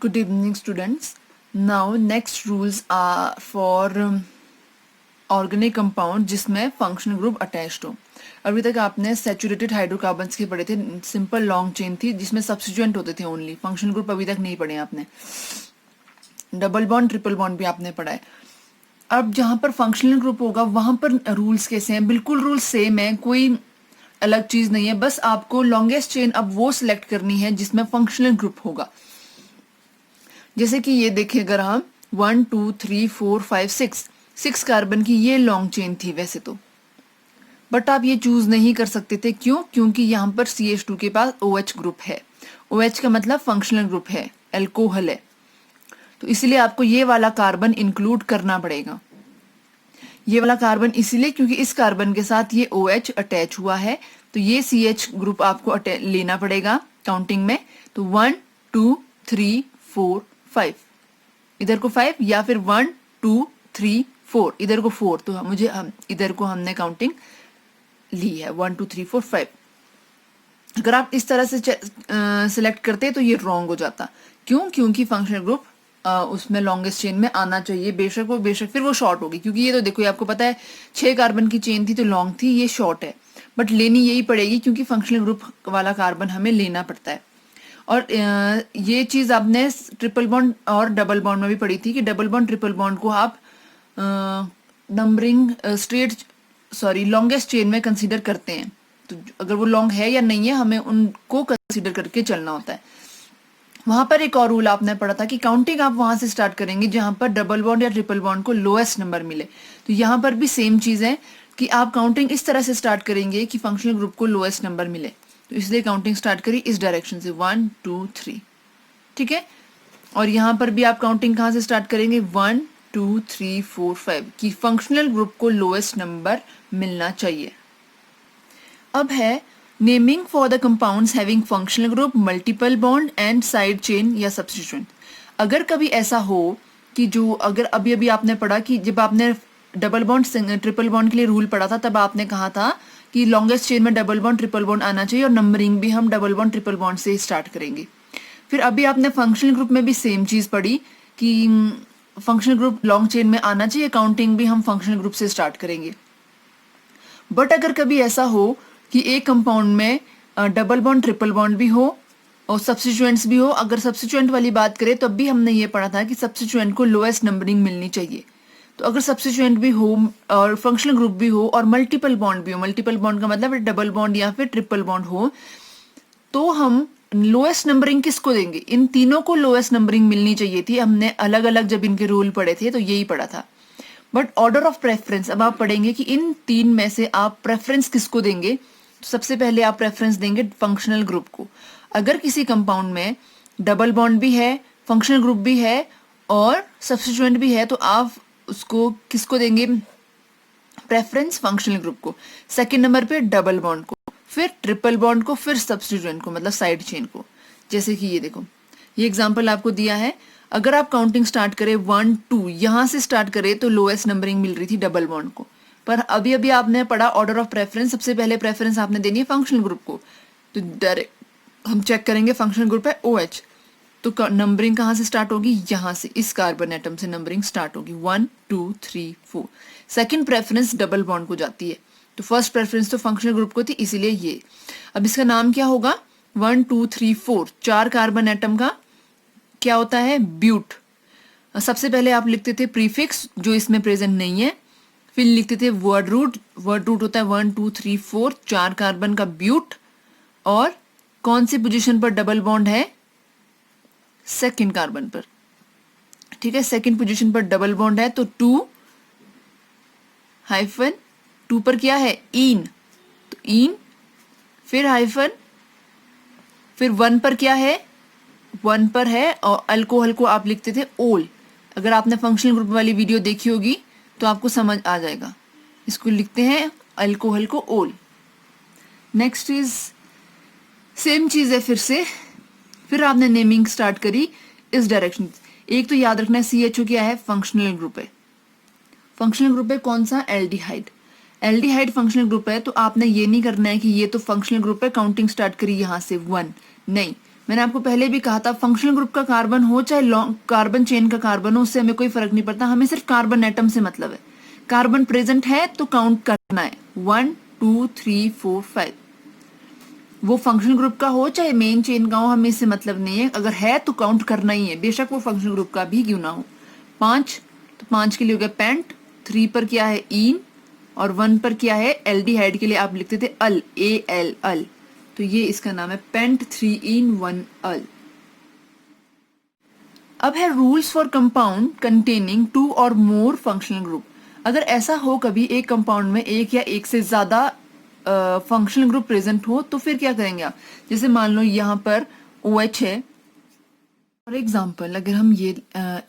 Good evening, students. Now, next rules are for organic compound जिसमें functional group attached हो. अभी तक आपने सैचुरेटेड हाइड्रोकार्बन्स के पढ़े थे, सिंपल लॉन्ग चेन थी जिसमें सब्स्टिट्यूएंट होते थे ओनली. फंक्शनल ग्रुप अभी तक नहीं पढ़े आपने. डबल बॉन्ड ट्रिपल बॉन्ड भी आपने पढ़ा है. अब जहां पर फंक्शनल ग्रुप होगा वहां पर रूल्स कैसे हैं? बिल्कुल रूल सेम है, कोई अलग चीज नहीं है. बस आपको लॉन्गेस्ट चेन अब वो सिलेक्ट करनी है जिसमें फंक्शनल ग्रुप होगा. जैसे कि ये देखिए, अगर हम 1 2 3 4 5 6 कार्बन की ये लॉन्ग चेन थी वैसे तो, बट आप ये चूज नहीं कर सकते थे. क्यों? क्योंकि यहाँ पर CH2 के पास OH ग्रुप है. OH का मतलब फंक्शनल ग्रुप है, एल्कोहल है. तो इसलिए आपको ये वाला कार्बन इंक्लूड करना पड़ेगा. ये वाला कार्बन इसीलिए क्योंकि इस कार्बन के साथ ये OH अटैच हुआ है, तो ये CH ग्रुप आपको लेना पड़ेगा काउंटिंग में. तो 1 2 3 4 5, इधर को 5, या फिर 1 2 3 4, इधर को 4. तो मुझे इधर को हमने काउंटिंग ली है 1 2 3 4 5. अगर आप इस तरह से सिलेक्ट करते तो ये रॉन्ग हो जाता. क्यों? क्योंकि फंक्शनल ग्रुप उसमें लॉन्गेस्ट चेन में आना चाहिए. बेशक फिर वो शॉर्ट होगी, क्योंकि ये तो देखो, ये आपको पता है 6 कार्बन की चेन थी तो लॉन्ग थी, ये शॉर्ट है. बट लेनी यही पड़ेगी क्योंकि फंक्शनल ग्रुप वाला कार्बन हमें लेना पड़ता है. और ये चीज आपने ट्रिपल बॉन्ड और डबल बॉन्ड में भी पढ़ी थी कि डबल बॉन्ड ट्रिपल बॉन्ड को आप नंबरिंग लॉन्गेस्ट चेन में कंसीडर करते हैं. तो अगर वो लॉन्ग है या नहीं है, हमें उनको कंसीडर करके चलना होता है. वहां पर एक और रूल आपने पढ़ा था कि काउंटिंग आप वहां से स्टार्ट करेंगे जहां पर डबल बॉन्ड या ट्रिपल बॉन्ड को लोएस्ट नंबर मिले. तो यहाँ पर भी सेम चीज है कि आप काउंटिंग इस तरह से स्टार्ट करेंगे कि फंक्शनल ग्रुप को लोएस्ट नंबर मिले. तो इसलिए काउंटिंग स्टार्ट करी इस डायरेक्शन से 1 2 3. ठीक है. और यहाँ पर भी आप काउंटिंग कहाँ से स्टार्ट करेंगे? 1 2 3 4 5 कि फंक्शनल ग्रुप को लोएस्ट नंबर मिलना चाहिए. अब है naming for the compounds having functional group, multiple bond and side chain या सब्स्टिट्यूएंट. अगर कभी ऐसा हो कि जो, अगर अभी अभी आपने पढ़ा कि जब आपने डबल बॉन्ड ट्रिपल बॉन्ड के लिए रूल पढ़ा था, तब आपने कहा था कि लॉन्गेस्ट चेन में डबल बॉन्ड ट्रिपल बॉन्ड आना चाहिए और नंबरिंग भी हम डबल बॉन्ड ट्रिपल बॉन्ड से स्टार्ट करेंगे. फिर अभी आपने फंक्शनल ग्रुप में भी सेम चीज पढ़ी कि फंक्शनल ग्रुप लॉन्ग चेन में आना चाहिए, काउंटिंग भी हम फंक्शनल ग्रुप से स्टार्ट करेंगे. बट अगर कभी ऐसा हो कि एक कंपाउंड में डबल बॉन्ड ट्रिपल बॉन्ड भी हो और सब्स्टिट्यूएंट्स भी हो, अगर सब्स्टिट्यूएंट वाली बात करें तो अभी हमने ये पढ़ा था कि सब्स्टिट्यूएंट को लोएस्ट नंबरिंग मिलनी चाहिए. तो अगर सब्स्टिट्यूएंट भी हो और फंक्शनल ग्रुप भी हो और मल्टीपल बॉन्ड भी हो, मल्टीपल बॉन्ड का मतलब डबल बॉन्ड या फिर ट्रिपल बॉन्ड हो, तो हम लोएस्ट नंबरिंग किसको देंगे? इन तीनों को लोएस्ट नंबरिंग मिलनी चाहिए थी. हमने अलग अलग जब इनके रूल पढ़े थे तो यही पढ़ा था. बट ऑर्डर ऑफ प्रेफरेंस अब आप पढ़ेंगे कि इन 3 में से आप प्रेफरेंस किसको देंगे. तो सबसे पहले आप प्रेफरेंस देंगे फंक्शनल ग्रुप को. अगर किसी कंपाउंड में डबल बॉन्ड भी है, फंक्शनल ग्रुप भी है और सब्स्टिट्यूएंट भी है, तो आप उसको किसको देंगे प्रेफरेंस? फंक्शनल ग्रुप को. सेकंड नंबर पे डबल बॉन्ड को, फिर ट्रिपल बॉन्ड को, फिर सब्स्टिट्यूएंट को, मतलब साइड चेन को. जैसे कि ये देखो, ये एग्जांपल आपको दिया है. अगर आप काउंटिंग स्टार्ट करें 1 2, यहां से स्टार्ट करें तो लोएस्ट नंबरिंग मिल रही थी डबल बॉन्ड को. पर अभी अभी आपने पढ़ा ऑर्डर ऑफ प्रेफरेंस, सबसे पहले प्रेफरेंस आपने देनी है फंक्शनल ग्रुप को. तो डायरेक्ट हम चेक करेंगे फंक्शनल ग्रुप है OH, तो नंबरिंग कहाँ से स्टार्ट होगी? यहाँ से, इस कार्बन एटम से नंबरिंग स्टार्ट होगी 1 2 3 4. सेकंड प्रेफरेंस डबल बॉन्ड को जाती है. तो फर्स्ट प्रेफरेंस तो फंक्शनल ग्रुप को थी, इसीलिए ये. अब इसका नाम क्या होगा? 1 2 3 4, 4 कार्बन एटम का क्या होता है? ब्यूट. सबसे पहले आप लिखते थे प्रीफिक्स जो इसमें प्रेजेंट नहीं है, फिर लिखते थे वर्ड रूट. वर्ड रूट होता है 1 2 3 4, 4 कार्बन का ब्यूट. और कौन सी पोजीशन पर डबल बॉन्ड है? सेकंड कार्बन पर. ठीक है, सेकंड पोजीशन पर डबल बॉन्ड है. तो 2 हाइफन 2 पर क्या है? इन. तो इन, फिर हाइफन, फिर 1 पर क्या है? 1 पर है. और अल्कोहल को आप लिखते थे ओल. अगर आपने फंक्शनल ग्रुप वाली वीडियो देखी होगी तो आपको समझ आ जाएगा. इसको लिखते हैं अल्कोहल को ओल. नेक्स्ट इज सेम चीज है फिर से. फिर आपने नेमिंग स्टार्ट करी इस डायरेक्शन. एक तो याद रखना है CHO क्या है? फंक्शनल ग्रुप है. फंक्शनल ग्रुप है कौन सा? एल्डिहाइड. एल्डिहाइड फंक्शनल ग्रुप है. तो आपने ये नहीं करना है कि ये तो फंक्शनल ग्रुप है, काउंटिंग स्टार्ट करी यहां से 1. नहीं, मैंने आपको पहले भी कहा था फंक्शनल ग्रुप का कार्बन हो चाहे लॉन्ग कार्बन चेन का कार्बन हो, उससे हमें कोई फर्क नहीं पड़ता, हमें सिर्फ कार्बन एटम से मतलब है। कार्बन प्रेजेंट है तो काउंट करना है 1 2 3 4 5। वो फंक्शनल ग्रुप का हो चाहे मेन चेन का हो, हमें इससे मतलब नहीं है, अगर है तो काउंट करना ही है, बेशक वो फंक्शनल ग्रुप का भी क्यों ना हो। 5, तो 5 के लिए हो गया पेंट, 3 पर क्या है ईन, और 1 पर क्या है एल्डिहाइड के लिए आप लिखते थे अल, ए एल अल, तो ये इसका नाम है पेंट 3 इन 1 अल। अब है रूल्स फॉर कंपाउंड कंटेनिंग 2 और मोर फंक्शनल ग्रुप। अगर ऐसा हो कभी एक कंपाउंड में एक या एक से ज्यादा फंक्शनल ग्रुप प्रेजेंट हो तो फिर क्या करेंगे आप, जैसे मान लो यहाँ पर OH है, फॉर एग्जाम्पल अगर हम ये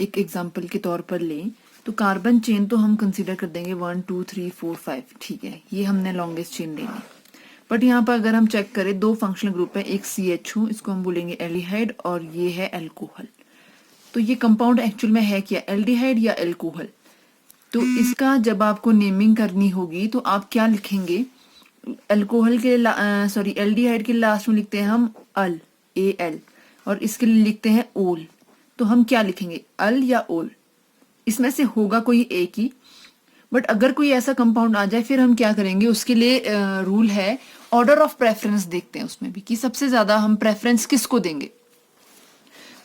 एक एग्जाम्पल के तौर पर लें तो कार्बन चेन तो हम कंसीडर कर देंगे 1 2 3 4 5, ठीक है, ये हमने लॉन्गेस्ट चेन लेनी है। बट यहाँ पर अगर हम चेक करें 2 फंक्शनल ग्रुप है, एक CHO, इसको हम बोलेंगे एल्डिहाइड, और ये है एल्कोहल। तो ये कंपाउंड एक्चुअल में है क्या, एल्डिहाइड या एल्कोहल? तो इसका जब आपको नेमिंग करनी होगी तो आप क्या लिखेंगे, अल्कोहल के सॉरी एल्डिहाइड के लास्ट में लिखते हैं हम अल, AL, और इसके लिए लिखते हैं ओल। तो हम क्या लिखेंगे, अल या ओल? इसमें से होगा कोई एक ही। बट अगर कोई ऐसा कंपाउंड आ जाए फिर हम क्या करेंगे, उसके लिए रूल है, ऑर्डर ऑफ प्रेफरेंस देखते हैं उसमें भी कि सबसे ज्यादा हम प्रेफरेंस किसको देंगे।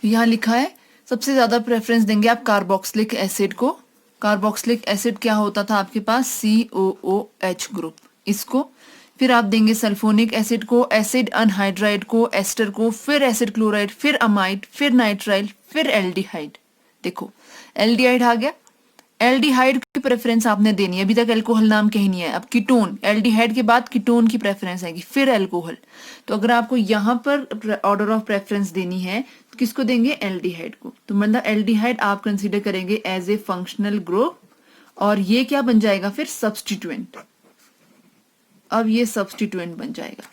तो यहाँ लिखा है सबसे ज्यादा प्रेफरेंस देंगे आप कार्बोक्सिलिक एसिड को। कार्बोक्सिलिक एसिड क्या होता था आपके पास, COOH ग्रुप, इसको। फिर आप देंगे सल्फोनिक एसिड को, एसिड अनहाइड्राइड को, एस्टर को, फिर एसिड क्लोराइड, फिर अमाइड, फिर नाइट्राइल, फिर एल्डिहाइड। देखो एल्डिहाइड आ गया, एल्डिहाइड की प्रेफरेंस आपने देनी है, अभी तक अल्कोहल नाम कहीं नहीं है। अब कीटोन, एल्डिहाइड के बाद कीटोन की प्रेफरेंस आएगी, फिर अल्कोहल। तो अगर आपको यहाँ पर ऑर्डर ऑफ प्रेफरेंस देनी है तो किसको देंगे, एल्डिहाइड को। तो मतलब एल्डिहाइड आप कंसीडर करेंगे एज ए फंक्शनल ग्रुप, और ये क्या बन जाएगा फिर, सब्सटीट्यूएंट। अब ये सब्सटीट्यूएंट बन जाएगा।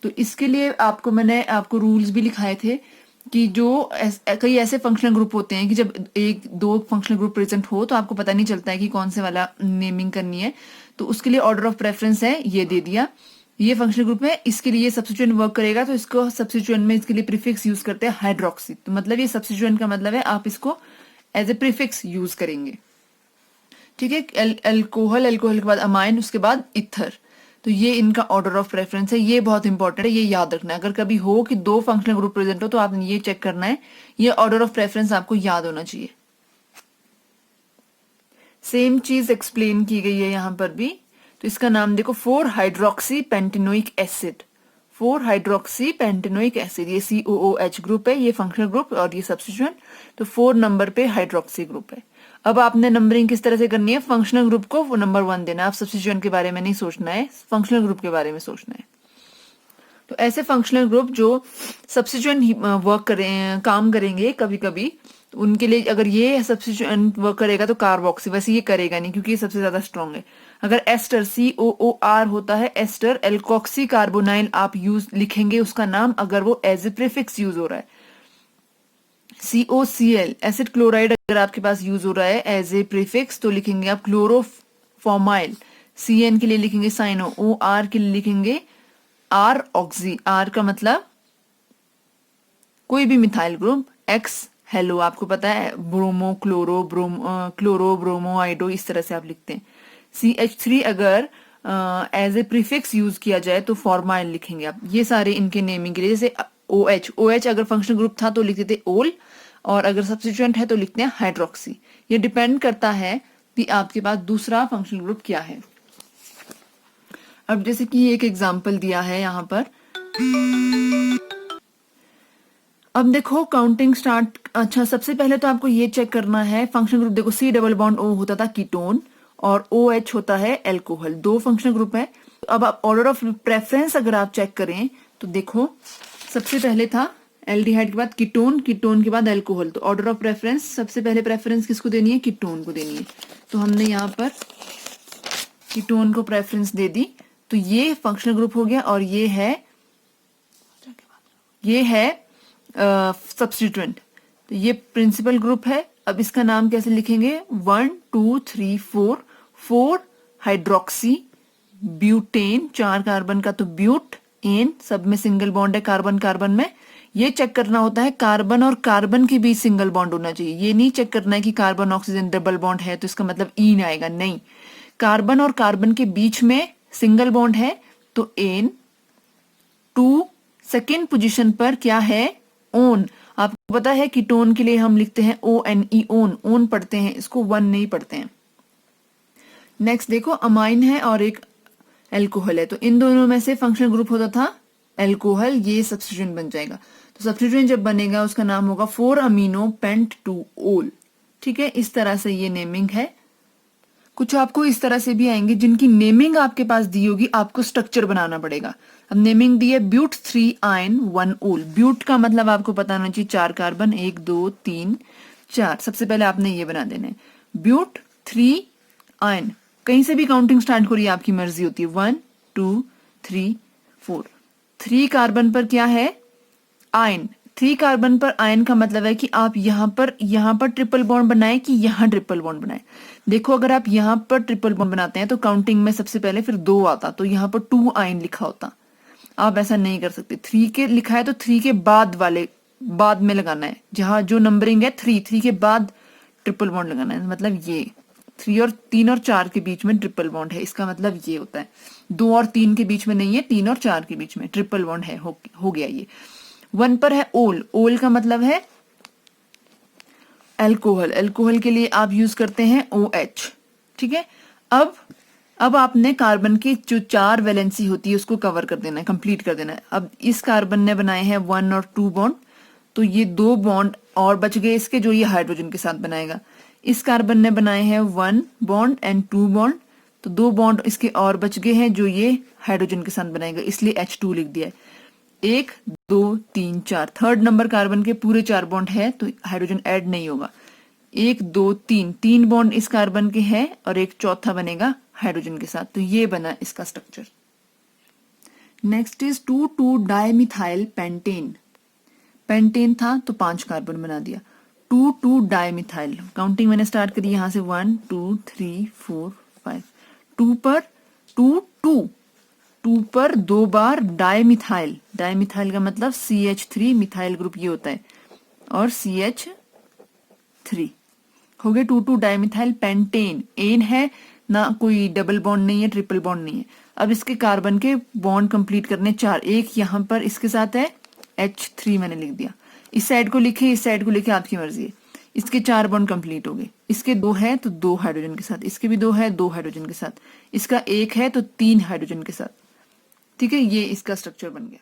तो इसके लिए आपको मैंने आपको रूल्स भी लिखाए थे कि जो कई ऐसे फंक्शनल ग्रुप होते हैं कि जब एक दो फंक्शनल ग्रुप प्रेजेंट हो तो आपको पता नहीं चलता है कि कौन से वाला नेमिंग करनी है। तो उसके लिए ऑर्डर ऑफ प्रेफरेंस है, ये दे दिया, ये फंक्शनल ग्रुप है, इसके लिए सब्स्टिट्यूएंट वर्क करेगा, तो इसको सब्स्टिट्यूएंट में इसके लिए प्रीफिक्स यूज करते हैं हाइड्रोक्सी। तो मतलब ये सब्स्टिट्यूएंट का मतलब है आप इसको एज ए प्रीफिक्स यूज करेंगे, ठीक है। अल्कोहल, अल्कोहल के बाद अमाइन, उसके बाद इथर। तो ये इनका ऑर्डर ऑफ प्रेफरेंस है, ये बहुत इंपॉर्टेंट है, ये याद रखना है। अगर कभी हो कि दो फंक्शनल ग्रुप प्रेजेंट हो तो आपने ये चेक करना है, ये ऑर्डर ऑफ प्रेफरेंस आपको याद होना चाहिए। सेम चीज एक्सप्लेन की गई है यहां पर भी। तो इसका नाम देखो 4 hydroxy pentanoic acid, 4 hydroxy pentanoic acid, ये COOH ग्रुप है, ये फंक्शनल ग्रुप और ये सब्स्टिट्यूएंट। तो 4 नंबर पे हाइड्रोक्सी ग्रुप है। अब आपने नंबरिंग किस तरह से करनी है, फंक्शनल ग्रुप को वो नंबर 1 देना है, आप सब्स्टिट्यूएंट के बारे में नहीं सोचना है, फंक्शनल ग्रुप के बारे में सोचना है। तो ऐसे फंक्शनल ग्रुप जो सब्स्टिट्यूएंट वर्क करें, काम करेंगे कभी कभी, तो उनके लिए अगर ये सब्स्टिट्यूएंट वर्क करेगा तो कार्बोक्सी, वैसे ये करेगा नहीं क्योंकि ये सबसे ज्यादा स्ट्रॉन्ग है। अगर एस्टर COOR होता है, एस्टर एल्कोक्सी कार्बोनाइल आप यूज लिखेंगे उसका नाम, अगर वो एज ए प्रीफिक्स यूज हो रहा है। COCl एसिड क्लोराइड अगर आपके पास यूज हो रहा है एज ए प्रीफिक्स तो लिखेंगे आप क्लोरोफॉर्माइल। CN के लिए लिखेंगे साइनो, OR के लिए लिखेंगे R ऑक्सी, R का मतलब कोई भी मिथाइल ग्रुप, X हेलो, आपको पता है ब्रोमो क्लोरो क्लोरो ब्रोमो आइडो, इस तरह से आप लिखते हैं। CH3 अगर एज ए प्रीफिक्स यूज किया जाए तो फॉर्माइल लिखेंगे आप। ये सारे इनके नेमिंग के लिए, जैसे OH अगर फंक्शनल ग्रुप था तो लिखते थे ओल, और अगर सब्स्टिट्यूएंट है तो लिखते हैं हाइड्रोक्सी। ये डिपेंड करता है कि आपके पास दूसरा फंक्शनल ग्रुप क्या है। अब जैसे कि एक एग्जांपल दिया है यहाँ पर, अब देखो काउंटिंग स्टार्ट। अच्छा, सबसे पहले तो आपको ये चेक करना है फंक्शनल ग्रुप। देखो C डबल बॉन्ड O होता था कीटोन और OH होता है एल्कोहल, दो फंक्शनल ग्रुप है। अब आप ऑर्डर ऑफ प्रेफरेंस अगर आप चेक करें तो देखो सबसे पहले था एल्डिहाइड के बाद कीटोन, कीटोन के बाद अल्कोहल। तो ऑर्डर ऑफ प्रेफरेंस सबसे पहले प्रेफरेंस किसको देनी है, कीटोन को देनी है। तो हमने यहाँ पर कीटोन को प्रेफरेंस दे दी। तो ये फंक्शनल ग्रुप हो गया और ये है सब्स्टिट्यूएंट। तो ये प्रिंसिपल ग्रुप है। अब इसका नाम कैसे लिखेंगे, 1 2 3 4 हाइड्रोक्सी ब्यूटेन, 4 कार्बन का तो ब्यूट, एन सब में सिंगल बॉन्ड है कार्बन कार्बन में, ये चेक करना होता है कार्बन और कार्बन के बीच सिंगल बॉन्ड होना चाहिए। ये नहीं चेक करना है कि कार्बन ऑक्सीजन डबल बॉन्ड है तो इसका मतलब ईन आएगा, नहीं, कार्बन और कार्बन के बीच में सिंगल बॉन्ड है तो एन। टू, सेकेंड पोजीशन पर क्या है, ओन। आपको पता है कीटोन के लिए हम लिखते हैं ONE, ओन, ओन पढ़ते हैं, इसको वन नहीं पढ़ते हैं। नेक्स्ट देखो, अमाइन है और एक एल्कोहल है, तो इन दोनों में से फंक्शनल ग्रुप होता था एल्कोहल, ये सब्स्टिट्यूएंट बन जाएगा। तो सब्स्टिट्यूएंट जब बनेगा उसका नाम होगा 4-अमीनो पेंट-2-ओल। ठीक है, इस तरह से ये नेमिंग है। कुछ आपको इस तरह से भी आएंगे जिनकी नेमिंग आपके पास दी होगी, आपको स्ट्रक्चर बनाना पड़ेगा। अब नेमिंग दी है ब्यूट 3 आयन 1 ओल। ब्यूट का मतलब आपको पता होना चाहिए 4 कार्बन, 1 2 3 4। सबसे पहले आपने ये बना देना है ब्यूट 3 आयन। कहीं से भी काउंटिंग स्टार्ट करिए, आपकी मर्जी होती है। 1 2 3 4। 3 कार्बन पर क्या है, आयन। 3 कार्बन पर आयन का मतलब है कि आप यहां पर ट्रिपल बॉन्ड बनाए कि यहां ट्रिपल बॉन्ड बनाए। देखो अगर आप यहां पर ट्रिपल बॉन्ड बनाते हैं तो काउंटिंग में सबसे पहले फिर 2 आता, तो यहां पर 2 आयन लिखा होता। आप ऐसा नहीं कर सकते। 3 के लिखा है तो 3 के बाद वाले बाद में लगाना है, जहां जो नंबरिंग है 3 के बाद ट्रिपल बॉन्ड लगाना है। मतलब ये 3 और 3 और 4 के बीच में ट्रिपल बॉन्ड है, इसका मतलब ये होता है। 2 और 3 के बीच में नहीं है, 3 और 4 के बीच में ट्रिपल बॉन्ड है, हो गया ये। 1 पर है ओल। ओल का मतलब है एल्कोहल। एल्कोहल के लिए आप यूज करते हैं OH। ठीक है, अब आपने कार्बन की जो 4 वैलेंसी होती है उसको कवर कर देना है, कंप्लीट कर देना है। अब इस कार्बन ने बनाए हैं 1 और 2 बॉन्ड, तो ये 2 बॉन्ड और बच गए इसके, जो ये हाइड्रोजन के साथ बनाएगा। इस कार्बन ने बनाए हैं 1 बॉन्ड एंड 2 बॉन्ड, तो 2 बॉन्ड इसके और बच गए हैं जो ये हाइड्रोजन के साथ बनाएगा, इसलिए H2 लिख दिया है। 1 2 3 4, थर्ड नंबर कार्बन के पूरे 4 बॉन्ड है तो हाइड्रोजन ऐड नहीं होगा। 1 2 3, 3 बॉन्ड इस कार्बन के हैं और एक चौथा बनेगा हाइड्रोजन के साथ, तो ये बना इसका structure. Next is 2,2 dimethyl pentane. Pentane था तो 5 कार्बन बना दिया। 2,2 डाइमिथाइल, काउंटिंग मैंने स्टार्ट करी यहां से 1 2 3 4 5। 2 पर 2 पर 2 बार डाइमिथाइल। डाइमिथाइल का मतलब CH3, मिथाइल ग्रुप ये होता है, और CH3 हो गए 2,2 डाइमिथाइल पेंटेन। एन है ना, कोई डबल बॉन्ड नहीं है, ट्रिपल बॉन्ड नहीं है। अब इसके कार्बन के बॉन्ड कंप्लीट करने 4, एक यहां पर इसके साथ है, H3 मैंने लिख दिया। इस साइड को लिखे, इस साइड को लिखे, आपकी मर्जी है। इसके 4 बॉन्ड कंप्लीट हो गए। इसके 2 है तो 2 हाइड्रोजन के साथ, इसके भी 2 है 2 हाइड्रोजन के साथ, इसका 1 है तो 3 हाइड्रोजन के साथ। ठीक है, ये इसका स्ट्रक्चर बन गया।